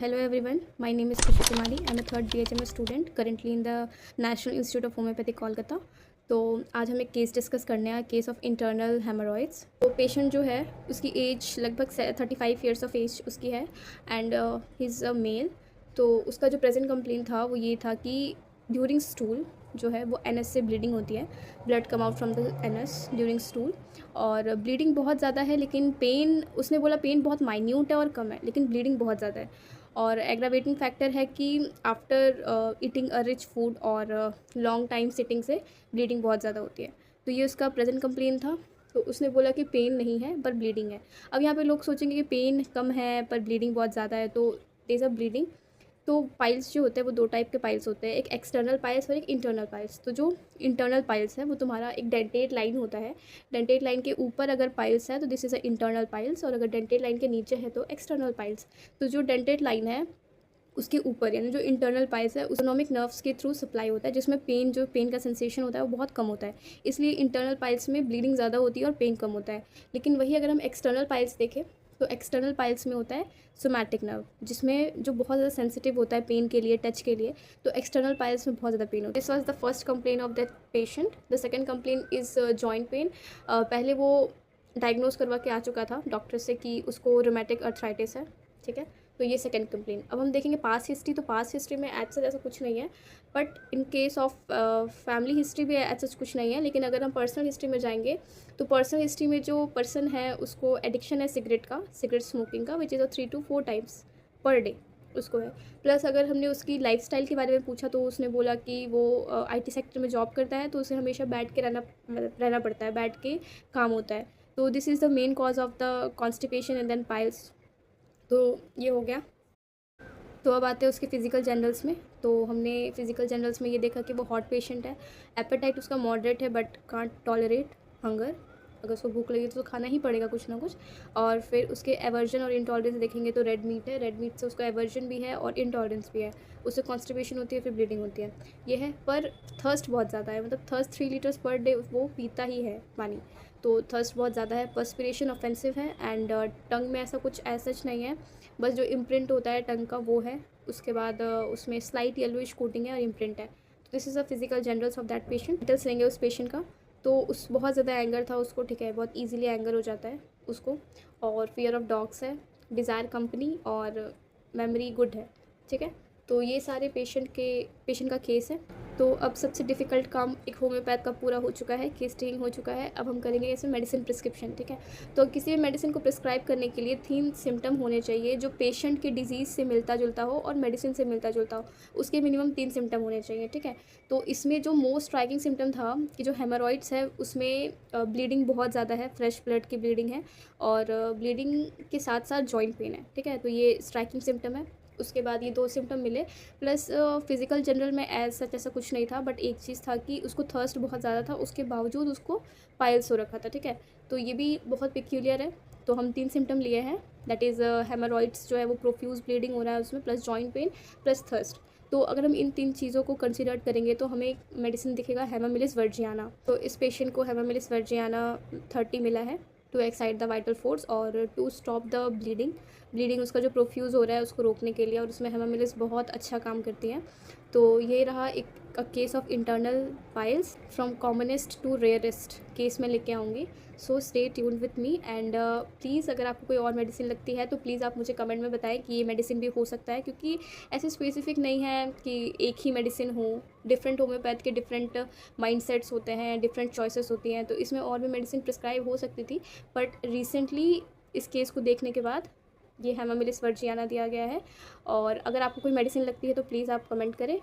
Hello everyone, my name is Khushi Kumari. I'm a third BHMS student currently in the National Institute of Homeopathy Kolkata. तो आज हम एक case discuss करने हैं, case of internal hemorrhoids. तो patient जो है उसकी एज लगभग 35 ईयर्स ऑफ एज उसकी है and he is a male. तो उसका जो प्रेजेंट कंप्लेंट था वो ये था कि ड्यूरिंग स्टूल जो है वो एनएस से ब्लीडिंग होती है, blood come out from the NS during stool, और ब्लीडिंग बहुत ज़्यादा है, लेकिन पेन उसने बोला पेन बहुत माइन्यूट है और कम है, लेकिन ब्लीडिंग बहुत ज़्यादा है। और एग्रावेटिंग फैक्टर है कि after eating a rich food और लॉन्ग टाइम सिटिंग से ब्लीडिंग बहुत ज़्यादा होती है। तो ये उसका प्रेजेंट कंप्लेन था। तो उसने बोला कि पेन नहीं है पर ब्लीडिंग है। अब यहाँ पे लोग सोचेंगे कि पेन कम है पर ब्लीडिंग बहुत ज़्यादा है, तो देयर इज़ अ ब्लीडिंग। तो पाइल्स जो होते हैं वो दो टाइप के पाइल्स होते हैं, एक एक्सटर्नल पाइल्स और एक इंटरनल पाइल्स। तो जो इंटरनल पाइल्स है वो तुम्हारा एक डेंटेट लाइन होता है, डेंटेट लाइन के ऊपर अगर पाइल्स है तो this is a internal piles, और अगर डेंटेट लाइन के नीचे है तो एक्सटर्नल पाइल्स। तो जो डेंटेट लाइन है उसके ऊपर यानी जो इंटरनल पाइल्स है ऑटोनॉमिक नर्व्स के थ्रू सप्लाई होता है, जिसमें पेन का सेंसेशन होता है वो बहुत कम होता है, इसलिए इंटरनल पाइल्स में ब्लीडिंग ज़्यादा होती है और पेन कम होता है। लेकिन वही अगर हम एक्सटर्नल पाइल्स देखें तो एक्सटर्नल पाइल्स में होता है सोमैटिक नर्व, जिसमें जो बहुत ज़्यादा सेंसिटिव होता है पेन के लिए, टच के लिए। तो एक्सटर्नल पाइल्स में बहुत ज़्यादा पेन होता है। This was the first complain of that patient. The second complain is joint pain. पहले वो डायग्नोज करवा के आ चुका था डॉक्टर से कि उसको रोमेटिक अर्थराइटिस है, ठीक है। तो ये सेकंड कंप्लेन। अब हम देखेंगे पास हिस्ट्री। तो पास हिस्ट्री में एज सच ऐसा कुछ नहीं है, but in case of family history भी एज सच कुछ नहीं है। लेकिन अगर हम पर्सनल हिस्ट्री में जाएंगे तो पर्सनल हिस्ट्री में जो पर्सन है उसको एडिक्शन है सिगरेट का, सिगरेट स्मोकिंग का, which is 3 to 4 times per day उसको है। प्लस अगर हमने उसकी लाइफस्टाइल के बारे में पूछा तो उसने बोला कि वो आईटी सेक्टर में जॉब करता है, तो उसे हमेशा बैठ के रहना पड़ता है, बैठ के काम होता है। तो this is the main cause of the constipation and then piles. तो ये हो गया। तो अब आते हैं उसके फिज़िकल जनरल्स में। तो हमने फिज़िकल जनरल्स में ये देखा कि वो हॉट पेशेंट है, एपेटाइट उसका मॉडरेट है बट कांट टॉलरेट हंगर। अगर उसको भूख लगी तो खाना ही पड़ेगा कुछ ना कुछ। और फिर उसके एवर्जन और इंटॉलरेंस देखेंगे तो रेड मीट है, रेड मीट से उसका एवर्जन भी है और इंटॉलरेंस भी है, उससे कॉन्स्टिपेशन होती है, फिर ब्लीडिंग होती है, ये है। पर थर्स्ट बहुत ज़्यादा है, मतलब थर्स्ट 3 लीटर्स पर डे वो पीता ही है पानी। तो थर्स्ट बहुत ज़्यादा है, पर्सपिरेशन ऑफेंसिव है एंड टंग में ऐसा कुछ सच नहीं है, बस जो इम्प्रिंट होता है टंग का वो है। उसके बाद उसमें स्लाइट येलोइश कोटिंग है और इम्प्रिंट है। तो this is a physical generals of that patient. Details लेंगे उस पेशेंट का। तो उस बहुत ज़्यादा एंगर था उसको, ठीक है, बहुत ईजिली एंगर हो जाता है उसको, और फियर ऑफ डॉग्स है, डिज़ायर कंपनी, और मेमोरी गुड है, ठीक है। तो ये सारे पेशेंट का केस है। तो अब सबसे डिफ़िकल्ट काम एक होम्योपैथ का पूरा हो चुका है, केस टेकिंग हो चुका है। अब हम करेंगे इसमें मेडिसिन प्रिस्क्रिप्शन, ठीक है। तो किसी भी मेडिसिन को प्रिस्क्राइब करने के लिए 3 सिम्टम होने चाहिए जो पेशेंट के डिजीज़ से मिलता जुलता हो और मेडिसिन से मिलता जुलता हो, उसके मिनिमम 3 सिम्टम होने चाहिए, ठीक है। तो इसमें जो मोस्ट स्ट्राइकिंग सिम्टम था कि जो हेमोरॉइड्स है उसमें ब्लीडिंग बहुत ज़्यादा है, फ्रेश ब्लड की ब्लीडिंग है, और ब्लीडिंग के साथ साथ जॉइंट पेन है, ठीक है। तो ये स्ट्राइकिंग सिम्टम है। उसके बाद ये 2 सिम्टम मिले, प्लस फिज़िकल जनरल में एज सच ऐसा कुछ नहीं था, बट एक चीज़ था कि उसको थर्स्ट बहुत ज़्यादा था, उसके बावजूद उसको पाइल्स हो रखा था, ठीक है। तो ये भी बहुत पिक्यूलियर है। तो हम 3 सिम्टम लिए हैं, दैट इज़ हेमोरॉइड्स जो है वो प्रोफ्यूज़ ब्लीडिंग हो रहा है उसमें, plus joint pain, plus thirst. तो अगर हम इन 3 चीज़ों को कंसिडर करेंगे तो हमें मेडिसिन दिखेगा हेमामिलिस वर्जियाना। तो इस पेशेंट को हेमामिलिस वर्जियाना 30 मिला है to excite the vital force और टू स्टॉप द ब्लीडिंग उसका जो प्रोफ्यूज़ हो रहा है उसको रोकने के लिए, और उसमें हेमामिलिस बहुत अच्छा काम करती हैं। तो ये रहा एक case of internal piles from commonest to rarest case में लेके आऊँगी। So stay tuned with me and please अगर आपको कोई और मेडिसिन लगती है तो प्लीज़ आप मुझे कमेंट में बताएं कि ये मेडिसिन भी हो सकता है, क्योंकि ऐसे स्पेसिफिक नहीं है कि एक ही मेडिसिन हो। डिफरेंट होम्योपैथ के डिफरेंट माइंडसेट्स होते हैं, डिफरेंट चॉइसेस होती हैं, तो इसमें और भी मेडिसिन प्रिस्क्राइब हो सकती थी, बट रिसेंटली इस केस को देखने के बाद ये हेमामिलिस वर्जियाना दिया गया है। और अगर आपको कोई मेडिसिन लगती है तो प्लीज़ आप कमेंट करें।